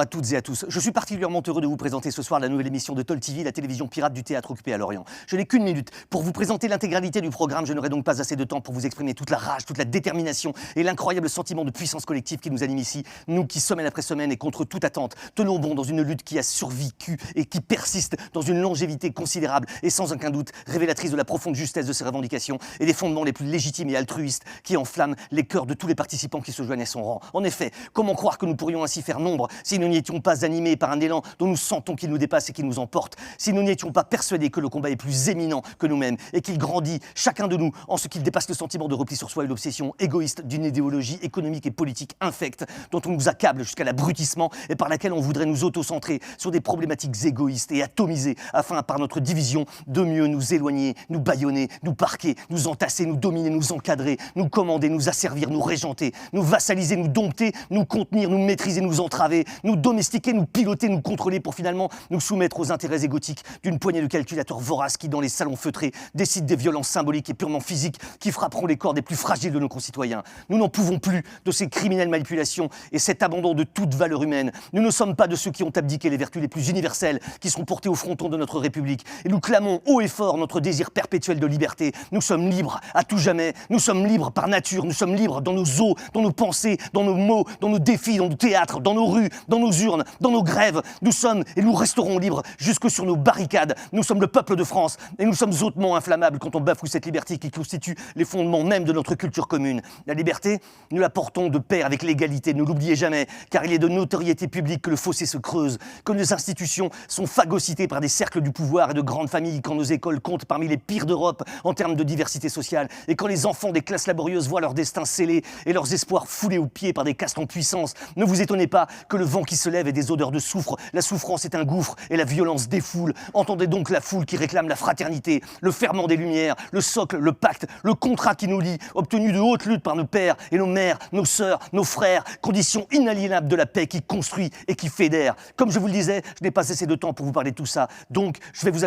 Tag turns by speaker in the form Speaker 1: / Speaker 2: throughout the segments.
Speaker 1: à toutes et à tous. Je suis particulièrement heureux de vous présenter ce soir la nouvelle émission de Toll TV, la télévision pirate du théâtre occupé à Lorient. Je n'ai qu'une minute pour vous présenter l'intégralité du programme. Je n'aurai donc pas assez de temps pour vous exprimer toute la rage, toute la détermination et l'incroyable sentiment de puissance collective qui nous anime ici. Nous qui, semaine après semaine et contre toute attente, tenons bon dans une lutte qui a survécu et qui persiste dans une longévité considérable et sans aucun doute révélatrice de la profonde justesse de ses revendications et des fondements les plus légitimes et altruistes qui enflamment les cœurs de tous les participants qui se joignent à son rang. En effet, comment croire que nous pourrions ainsi faire nombre si nous n'étions pas animés par un élan dont nous sentons qu'il nous dépasse et qui nous emporte, si nous n'étions pas persuadés que le combat est plus éminent que nous-mêmes et qu'il grandit chacun de nous en ce qu'il dépasse le sentiment de repli sur soi et l'obsession égoïste d'une idéologie économique et politique infecte dont on nous accable jusqu'à l'abrutissement et par laquelle on voudrait nous auto-centrer sur des problématiques égoïstes et atomisées afin, par notre division, de mieux nous éloigner, nous bâillonner, nous parquer, nous entasser, nous dominer, nous encadrer, nous commander, nous asservir, nous régenter, nous vassaliser, nous dompter, nous contenir, nous maîtriser, nous entraver, nous domestiquer, nous piloter, nous contrôler pour finalement nous soumettre aux intérêts égotiques d'une poignée de calculateurs voraces qui, dans les salons feutrés, décident des violences symboliques et purement physiques qui frapperont les corps des plus fragiles de nos concitoyens. Nous n'en pouvons plus de ces criminelles manipulations et cet abandon de toute valeur humaine. Nous ne sommes pas de ceux qui ont abdiqué les vertus les plus universelles qui sont portées au fronton de notre République. Et nous clamons haut et fort notre désir perpétuel de liberté. Nous sommes libres à tout jamais. Nous sommes libres par nature. Nous sommes libres dans nos os, dans nos pensées, dans nos mots, dans nos défis, dans nos théâtres, dans nos rues, dans nos urnes, dans nos grèves. Nous sommes et nous resterons libres jusque sur nos barricades. Nous sommes le peuple de France et nous sommes hautement inflammables quand on bafoue cette liberté qui constitue les fondements même de notre culture commune. La liberté, nous la portons de pair avec l'égalité. Ne l'oubliez jamais, car il est de notoriété publique que le fossé se creuse, que nos institutions sont phagocytées par des cercles du pouvoir et de grandes familles, quand nos écoles comptent parmi les pires d'Europe en termes de diversité sociale, et quand les enfants des classes laborieuses voient leur destin scellé et leurs espoirs foulés aux pieds par des castes en puissance. Ne vous étonnez pas que le vent qui se lève ait des odeurs de soufre. La souffrance est un gouffre et la violence défoule. Entendez donc la foule qui réclame la fraternité, le ferment des Lumières, le socle, le pacte, le contrat qui nous lie, obtenu de haute lutte par nos pères et nos mères, nos sœurs, nos frères, condition inaliénable de la paix qui construit et qui fédère. Comme je vous le disais, je n'ai pas assez de temps pour vous parler de tout ça, donc je vais vous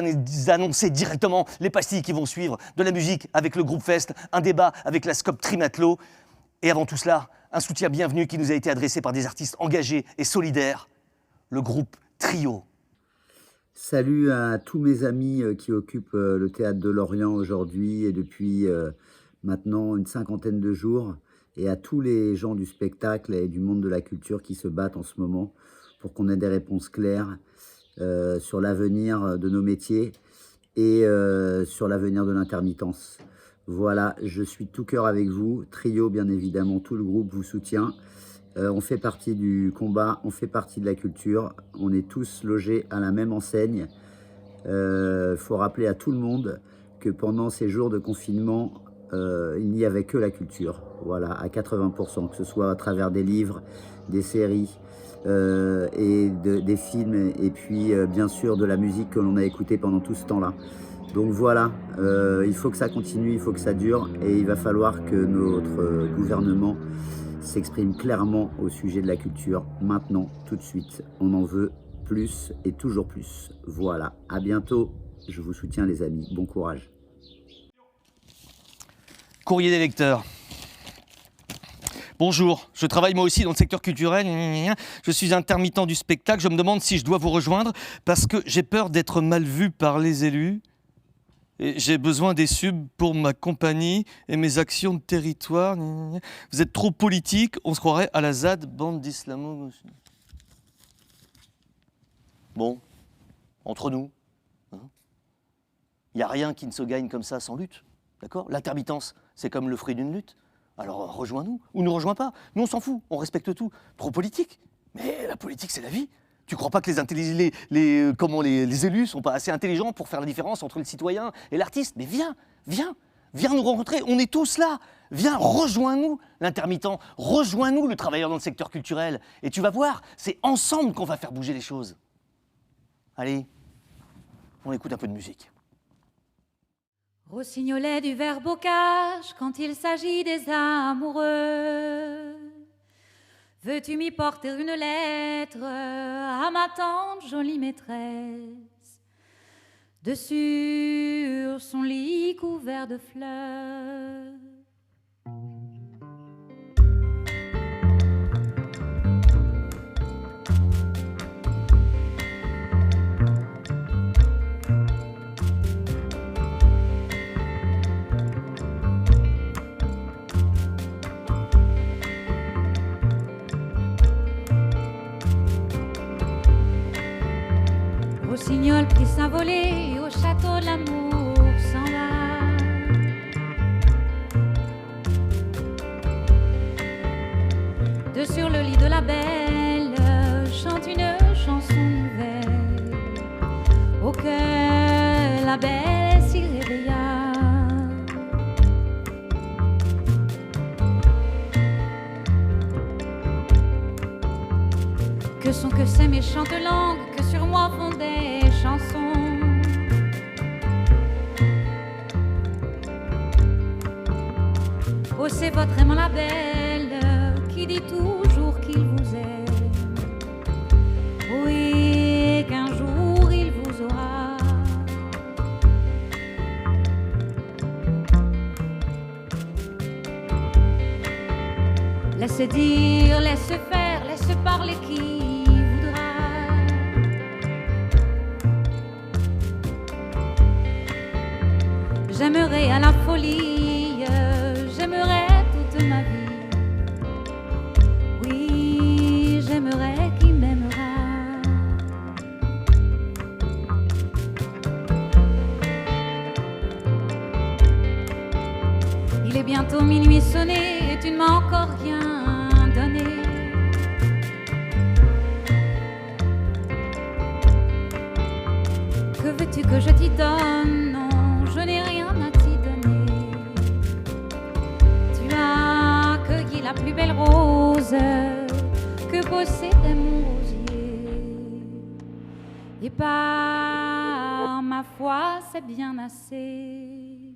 Speaker 1: annoncer directement les pastilles qui vont suivre, de la musique avec le groupe Fest, un débat avec la Scope Trimatlo, et avant tout cela, un soutien bienvenu qui nous a été adressé par des artistes engagés et solidaires, le groupe Trio.
Speaker 2: Salut à tous mes amis qui occupent le théâtre de Lorient aujourd'hui et depuis maintenant une 50aine de jours, et à tous les gens du spectacle et du monde de la culture qui se battent en ce moment pour qu'on ait des réponses claires sur l'avenir de nos métiers et sur l'avenir de l'intermittence. Voilà, je suis de tout cœur avec vous. Trio, bien évidemment, tout le groupe vous soutient. On fait partie du combat, on fait partie de la culture. On est tous logés à la même enseigne. Faut rappeler à tout le monde que pendant ces jours de confinement, il n'y avait que la culture. Voilà, à 80%, que ce soit à travers des livres, des séries et des films, et puis bien sûr de la musique que l'on a écoutée pendant tout ce temps-là. Donc voilà, il faut que ça continue, il faut que ça dure, et il va falloir que notre gouvernement s'exprime clairement au sujet de la culture, maintenant, tout de suite. On en veut plus et toujours plus. Voilà, à bientôt, je vous soutiens les amis, bon courage.
Speaker 1: Courrier des lecteurs. Bonjour, je travaille moi aussi dans le secteur culturel, je suis intermittent du spectacle, je me demande si je dois vous rejoindre parce que j'ai peur d'être mal vu par les élus. Et j'ai besoin des subs pour ma compagnie et mes actions de territoire. Vous êtes trop politique, on se croirait à la ZAD, bande d'islamo. Bon, entre nous, il n'y a rien qui ne se gagne comme ça sans lutte, d'accord? L'intermittence, c'est comme le fruit d'une lutte. Alors rejoins-nous, ou ne rejoins pas. Nous, on s'en fout, on respecte tout. Trop politique. Mais la politique, c'est la vie. Tu crois pas que les élus sont pas assez intelligents pour faire la différence entre le citoyen et l'artiste? Mais viens nous rencontrer, on est tous là. Viens, rejoins-nous l'intermittent, rejoins-nous le travailleur dans le secteur culturel. Et tu vas voir, c'est ensemble qu'on va faire bouger les choses. Allez, on écoute un peu de musique.
Speaker 3: Rossignolet du verbe au cache quand il s'agit des amoureux. Veux-tu m'y porter une lettre à ma tante jolie maîtresse, de sur son lit couvert de fleurs? méchantes langues que sur moi font des chansons. Oh, c'est votre aimant la belle qui dit toujours qu'il vous aime. Oui, qu'un jour il vous aura. Laissez dire, laissez faire, laissez parler qui voudra. J'aimerais à la folie, j'aimerais toute ma vie. Oui, j'aimerais qui m'aimera. Il est bientôt minuit sonné et tu ne m'as encore rien donné. Que veux-tu que je t'y donne? Non, je n'ai rien à t'y donner. Tu as cueilli la plus belle rose que possédait mon rosier. Et par ma foi, c'est bien assez.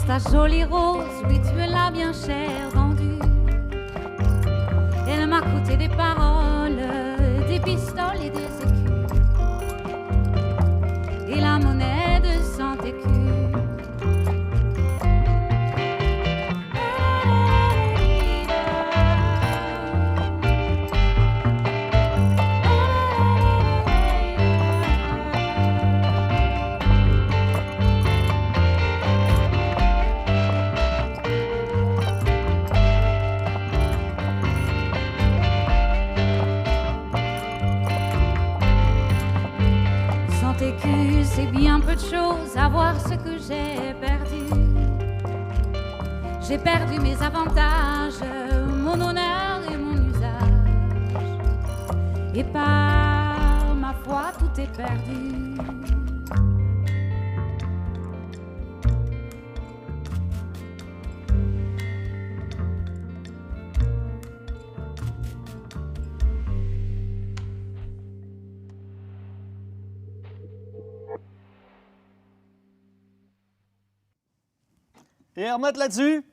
Speaker 3: Ta jolie rose, oui tu me l'as bien chère vendue. Elle m'a coûté des paroles, des pistoles et des écus, et la monnaie de 100 écus. C'est bien peu de choses à voir ce que j'ai perdu. J'ai perdu mes avantages, mon honneur et mon usage. Et par ma foi, tout est perdu.
Speaker 1: Et Hermette là-dessus.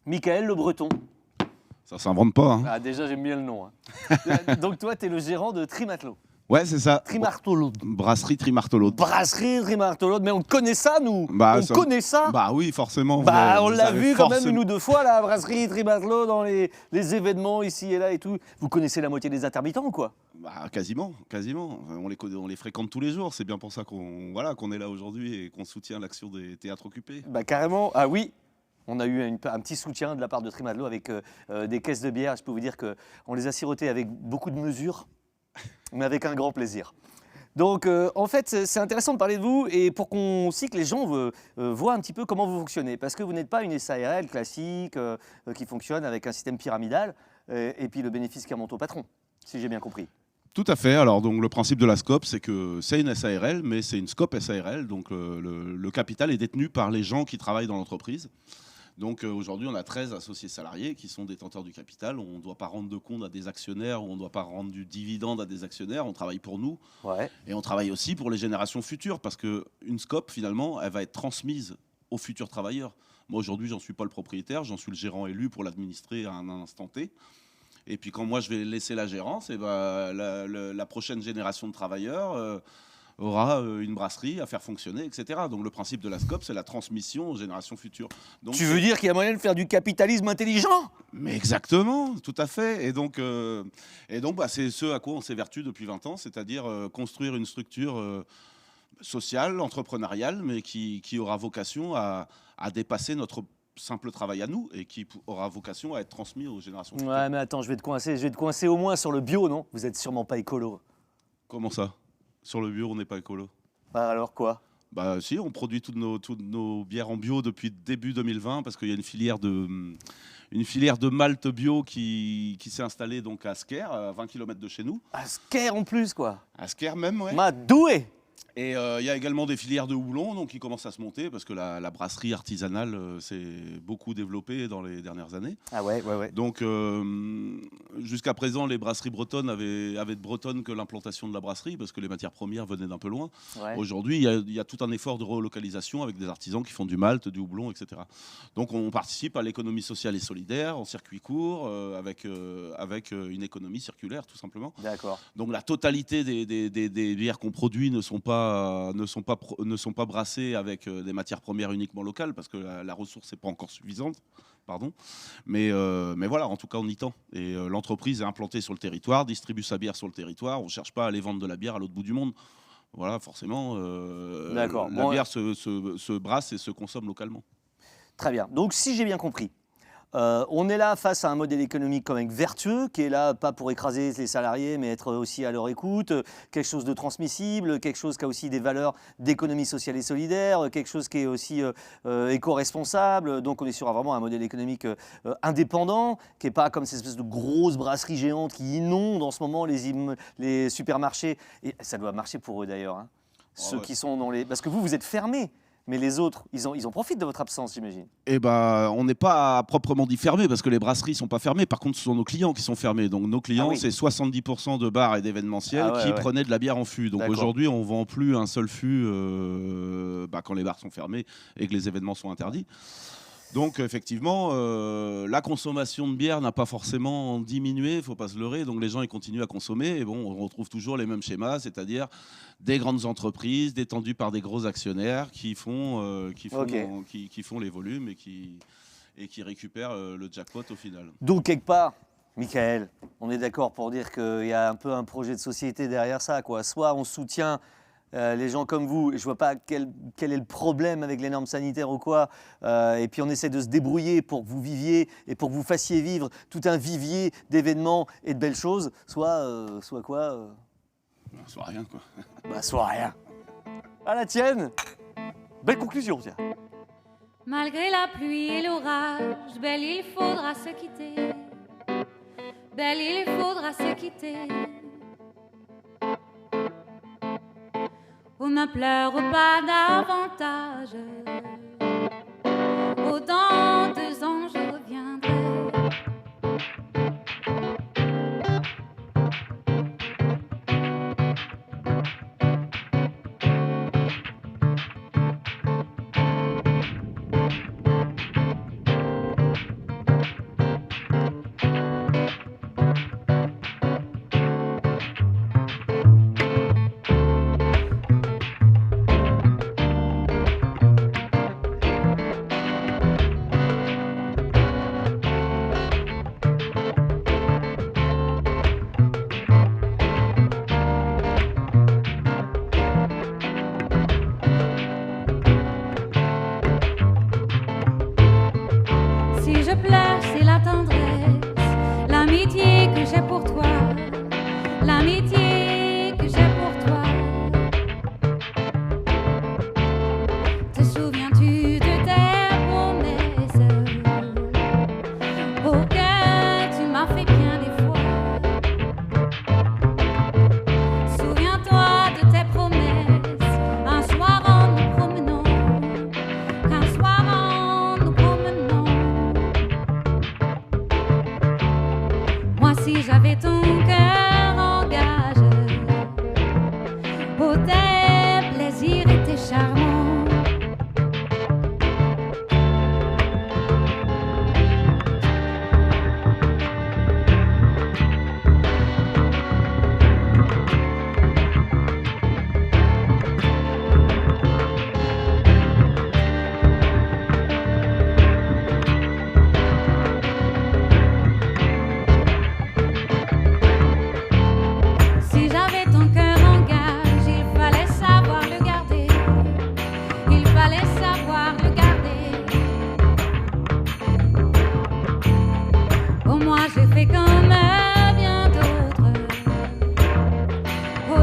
Speaker 1: Michael Le Breton.
Speaker 4: Ça s'invente pas. Hein.
Speaker 1: Ah, déjà, j'aime bien le nom. Hein. Donc, toi, tu es le gérant de Trimatlo.
Speaker 4: Ouais, c'est ça.
Speaker 1: Trimartolode.
Speaker 4: Brasserie Trimartolode.
Speaker 1: Brasserie Trimartolode. Mais on connaît ça, nous.
Speaker 4: Bah,
Speaker 1: on connaît ça.
Speaker 4: Bah oui, forcément.
Speaker 1: Bah, on l'a vu quand même une ou deux fois, la brasserie Trimartolode, dans les événements ici et là et tout. Vous connaissez la moitié des intermittents ou quoi?
Speaker 4: Bah, quasiment. On les fréquente tous les jours. C'est bien pour ça qu'on est là aujourd'hui et qu'on soutient l'action des théâtres occupés.
Speaker 1: Bah, carrément. Ah oui. On a eu un petit soutien de la part de Trimadlo avec des caisses de bière. Je peux vous dire qu'on les a sirotées avec beaucoup de mesure, mais avec un grand plaisir. Donc, en fait, c'est intéressant de parler de vous et pour qu'on aussi que les gens voient un petit peu comment vous fonctionnez. Parce que vous n'êtes pas une SARL classique qui fonctionne avec un système pyramidal et puis le bénéfice qui remonte au patron, si j'ai bien compris.
Speaker 4: Tout à fait. Alors, donc, le principe de la SCOP, c'est que c'est une SARL, mais c'est une SCOP SARL. Donc, le capital est détenu par les gens qui travaillent dans l'entreprise. Donc aujourd'hui, on a 13 associés salariés qui sont détenteurs du capital. On ne doit pas rendre de compte à des actionnaires ou on ne doit pas rendre du dividende à des actionnaires. On travaille pour nous.
Speaker 1: Ouais.
Speaker 4: Et on travaille aussi pour les générations futures parce qu'une SCOP, finalement, elle va être transmise aux futurs travailleurs. Moi, aujourd'hui, j'en suis pas le propriétaire, j'en suis le gérant élu pour l'administrer à un instant T. Et puis quand moi, je vais laisser la gérance, et ben, la prochaine génération de travailleurs aura une brasserie à faire fonctionner, etc. Donc le principe de la SCOP, c'est la transmission aux générations futures. Donc,
Speaker 1: Tu veux dire qu'il y a moyen de faire du capitalisme intelligent?
Speaker 4: mais exactement, tout à fait. Et donc bah, c'est ce à quoi on s'évertue depuis 20 ans, c'est-à-dire construire une structure sociale, entrepreneuriale, mais qui aura vocation à dépasser notre simple travail à nous et qui aura vocation à être transmis aux générations futures.
Speaker 1: Ouais, mais attends, je vais te coincer au moins sur le bio, non? Vous êtes sûrement pas écolo.
Speaker 4: Comment ça? Sur le bio, on n'est pas écolo.
Speaker 1: Bah alors quoi?
Speaker 4: Bah si, on produit toutes nos bières en bio depuis début 2020 parce qu'il y a une filière de malt bio qui s'est installée donc à Sker, à 20 km de chez nous.
Speaker 1: À Sker en plus, quoi.
Speaker 4: À Sker même, ouais.
Speaker 1: Ma doué!
Speaker 4: Et il y a également des filières de houblon donc, qui commencent à se monter parce que la brasserie artisanale s'est beaucoup développée dans les dernières années.
Speaker 1: Ah ouais.
Speaker 4: Donc jusqu'à présent, les brasseries bretonnes avaient de bretonne que l'implantation de la brasserie parce que les matières premières venaient d'un peu loin.
Speaker 1: Ouais.
Speaker 4: Aujourd'hui, il y a tout un effort de relocalisation avec des artisans qui font du malt, du houblon, etc. Donc on participe à l'économie sociale et solidaire en circuit court avec une économie circulaire tout simplement.
Speaker 1: D'accord.
Speaker 4: Donc la totalité des bières qu'on produit ne sont pas brassées avec des matières premières uniquement locales parce que la ressource n'est pas encore suffisante. Pardon. Mais voilà, en tout cas, on y tend. Et l'entreprise est implantée sur le territoire, distribue sa bière sur le territoire. On ne cherche pas à aller vendre de la bière à l'autre bout du monde. Voilà, forcément,
Speaker 1: D'accord.
Speaker 4: la bière se brasse et se consomme localement.
Speaker 1: Très bien. Donc, si j'ai bien compris, on est là face à un modèle économique quand même vertueux, qui est là pas pour écraser les salariés, mais être aussi à leur écoute, quelque chose de transmissible, quelque chose qui a aussi des valeurs d'économie sociale et solidaire, quelque chose qui est aussi éco-responsable. Donc on est sur vraiment un modèle économique indépendant, qui n'est pas comme ces espèces de grosses brasseries géantes qui inondent en ce moment les supermarchés. Et ça doit marcher pour eux d'ailleurs, hein. Ceux qui sont dans les... Parce que vous êtes fermés. Mais les autres, ils en profitent de votre absence, j'imagine.
Speaker 4: Eh ben, on n'est pas proprement dit fermé parce que les brasseries ne sont pas fermées. Par contre, ce sont nos clients qui sont fermés. Donc, nos clients, c'est 70% de bars et d'événementiels qui prenaient de la bière en fût. Donc, aujourd'hui, on ne vend plus un seul fût quand les bars sont fermés et que les événements sont interdits. Donc effectivement, la consommation de bière n'a pas forcément diminué, il ne faut pas se leurrer. Donc les gens ils continuent à consommer et bon, on retrouve toujours les mêmes schémas, c'est-à-dire des grandes entreprises détendues par des gros actionnaires qui font les volumes et qui récupèrent le jackpot au final.
Speaker 1: Donc quelque part, Michael, on est d'accord pour dire qu'il y a un peu un projet de société derrière ça, quoi. Soit on soutient les gens comme vous, je ne vois pas quel est le problème avec les normes sanitaires ou quoi, et puis on essaie de se débrouiller pour que vous viviez et pour que vous fassiez vivre tout un vivier d'événements et de belles choses, soit quoi
Speaker 4: Soit rien, quoi.
Speaker 1: Bah, soit rien. À la tienne. Belle conclusion, tiens.
Speaker 3: Malgré la pluie et l'orage, belle, il faudra se quitter. Belle, il faudra se quitter. On ne pleure pas davantage. Oh, dans 2 ans, je reviendrai.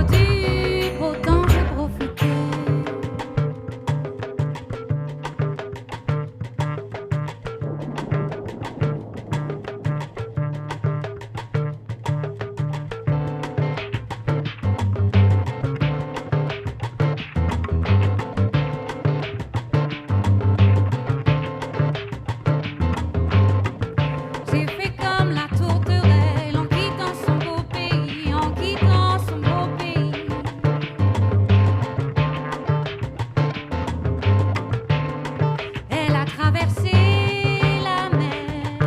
Speaker 3: du beau temps, j'ai profité. J'ai fait comme la tourterelle en quittant son beau pays, en quittant son beau pays. Elle a traversé la mer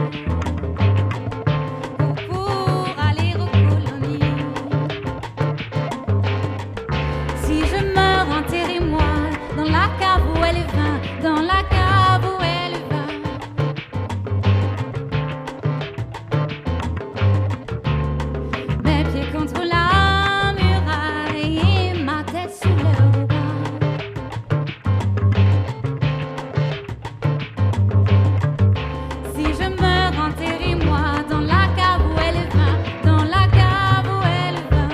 Speaker 3: pour aller aux colonies. Si je meurs, enterrez-moi dans la cave où elle est vin, dans la cave où elle est vin. Mes pieds contre la muraille et ma tête sous le ruban. Si je meurs, enterrez-moi dans la cave où elle est vin, dans la cave où elle est vin.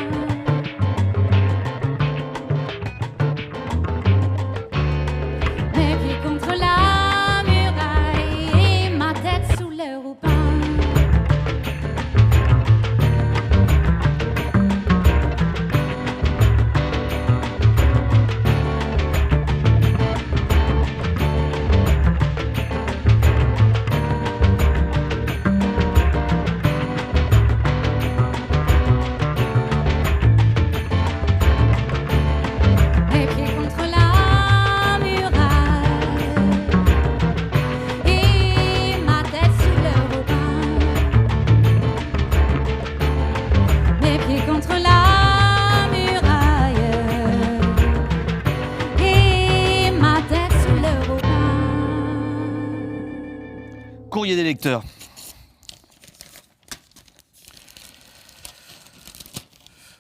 Speaker 3: Mes pieds contre la muraille et ma tête sous le ruban. Mes pieds contre la muraille et ma tête sous le ruban. Mes pieds contre la muraille et ma tête sous le ruban.
Speaker 1: Courrier des lecteurs.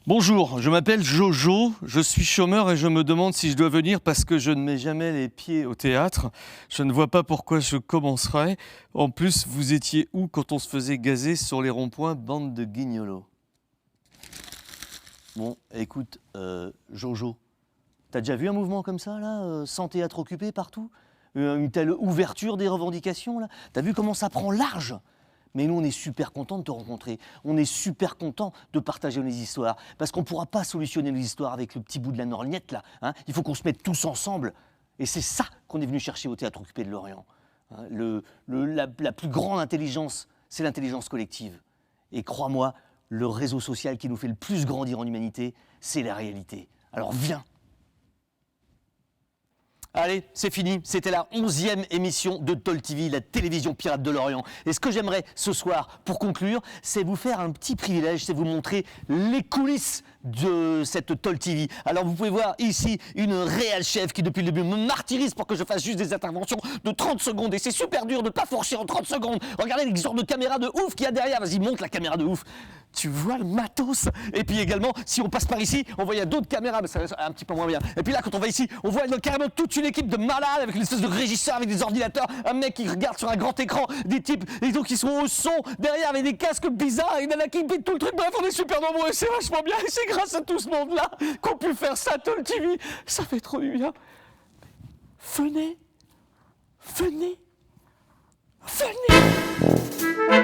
Speaker 1: Bonjour, je m'appelle Jojo, je suis chômeur et je me demande si je dois venir parce que je ne mets jamais les pieds au théâtre. Je ne vois pas pourquoi je commencerais. En plus, vous étiez où quand on se faisait gazer sur les ronds-points, bande de guignolos? Bon, écoute, Jojo, t'as déjà vu un mouvement comme ça, là, sans théâtre occupé partout? Une telle ouverture des revendications, là? T'as vu comment ça prend large? Mais nous, on est super contents de te rencontrer. On est super contents de partager nos histoires. Parce qu'on ne pourra pas solutionner nos histoires avec le petit bout de la lorgnette, là. Hein. Il faut qu'on se mette tous ensemble. Et c'est ça qu'on est venu chercher au Théâtre Occupé de Lorient. Hein. La plus grande intelligence, c'est l'intelligence collective. Et crois-moi, le réseau social qui nous fait le plus grandir en humanité, c'est la réalité. Alors viens. Allez, c'est fini. C'était la 11e émission de Toll TV, la télévision pirate de Lorient. Et ce que j'aimerais ce soir, pour conclure, c'est vous faire un petit privilège, c'est vous montrer les coulisses de cette Toll TV. Alors vous pouvez voir ici une réelle chef qui depuis le début me martyrise pour que je fasse juste des interventions de 30 secondes. Et c'est super dur de ne pas fourcher en 30 secondes. Regardez les genres de caméras de ouf qu'il y a derrière. Vas-y, monte la caméra de ouf. Tu vois le matos. Et puis également, si on passe par ici, on voit il y a d'autres caméras, mais ça va un petit peu moins bien. Et puis là, quand on va ici, on voit carrément toute une équipe de malades avec une espèce de régisseur avec des ordinateurs, un mec qui regarde sur un grand écran, des types et donc qui sont au son derrière avec des casques bizarres et une nana qui pète tout le truc. Bref, on est super nombreux, c'est vachement bien. Et c'est grâce à tout ce monde-là qu'on peut faire ça, Toll TV. Ça fait trop du bien. Venez, venez, venez.